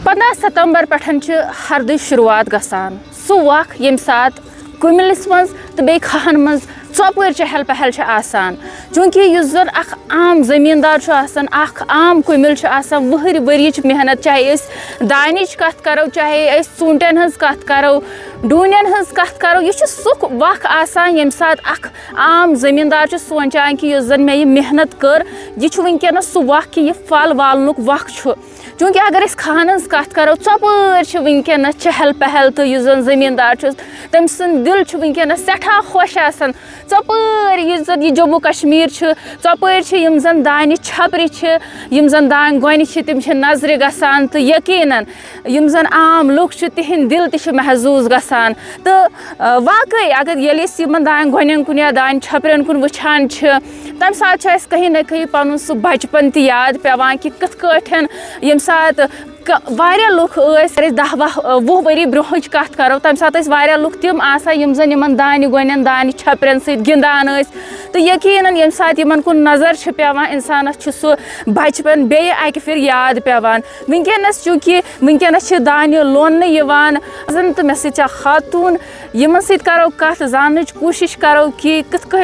15 सितंबर पे हरद शुरुआत गसान सह वक ये सात कुमिलिस मज तो बे खहन मज चौपर चहल पहल आसान चूँकि जन आम जमींदार आम कुमिल वहर वरिच मेहनत चाहे दान कत करो चाहे ूंटन हज कत करो डूनन हज कत करो यह सुख वक आसान ये सात आम जमींदार सोचान कि जन मे मेहनत कर यह वनकस सह वक कि यह फल वालन वक चूँकि अगर खान हज कत करो चौपर वनकस चहल पहल तो जन जमींदार तम सद दिल वनकस सठा खुश आसान चौपर यह जम्मू कश्मीर चौपर जन दान छपरि जन दान गोन तम नजर गसान तो यकीनन जन आम लुक तिहंद दिल तह महजूज गसान तो वाकई अगर ये दान गोन कुन या दान छपरन कुन वुचान तम सात कहीं ना कहीं पन सह बचपन तह याद पेवान कि कथ कठन ये सात वारिया लुक 10-20 वरी ब्रोहच कत करो तम सात वारिया लुक तिम आसान जन दान गोन दान छपरन सत गिंदान तो यकीनन ये सात कुन नजर पेवान इंसान सह बचपन बे अक फिर याद पेवान वनकस चूँकि वनकस दान लोन जन तो मे सह खातून यमन सत करो कत जान कोशिश करो कि कथ कह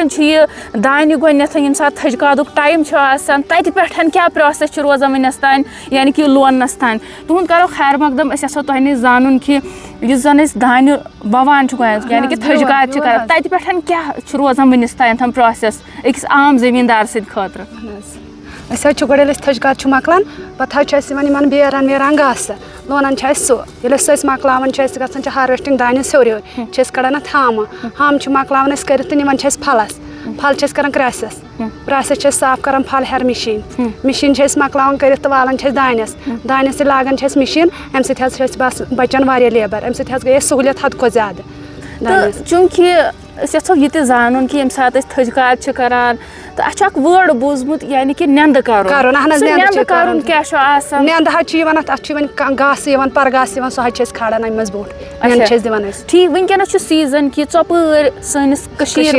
दान गोनथ ये सात थजकादुक टाइम आसान तत पे क्या प्रोसेस रोजान वनस तान यानी कि लोनस तान तुहद करो खैर मकदम तुह नश जानन कि जन दान बवान यानी कि थजकाद कर तत पे क्या रोजान वनस तान प्रोसेस अकिस आम जमींदार सद खतर गोड़े थजकाद मकलान पे बेरन वेरन घास लोनन सह सह मकलान ग हार्वेस्टिंग दान स्योर योर कड़ान हम मकलान कर फलस फल कर क्रैसस क्रैसस साफ कर फल हेर मशीन मकलान कर तो वालान दानस दानस लागान मशीन अम सत बस बचान वारिया लेबर अम सत गई सहूलियत हद ज्यादा चूँकि यथो यह जान कि ये सात थजकाद करान तो अख वर्ड बूजमुत यानी कि नंद कर क्या घास परगास सह खड़ान अमे बोट दिवान ठीक वनकस सीजन कि चौपर सनिस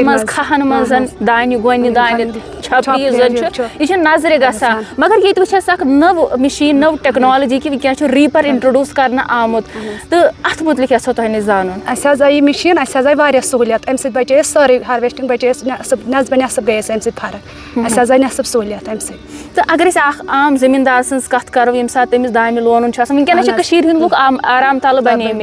मज खहन मज दान गोन दान छपरी यह नजर गसान मगर ये वस नव मशीन नव टेक्नोलॉजी कि वनकस रीपर इंट्रोड्यूस कर आमुत तो अत मुतलिक यथो तुह जानन आई मशीन आई वारिया सहूलियत अम बचे सारे हार्वेस्टिंग बचे नस्ब नस्ब गई अम फर्क आई नस्ब सहूलियत अम तो अगर आम जमींदार सज कत करो ये सात तमिस दान लोन वनकस लुक आराम तल बने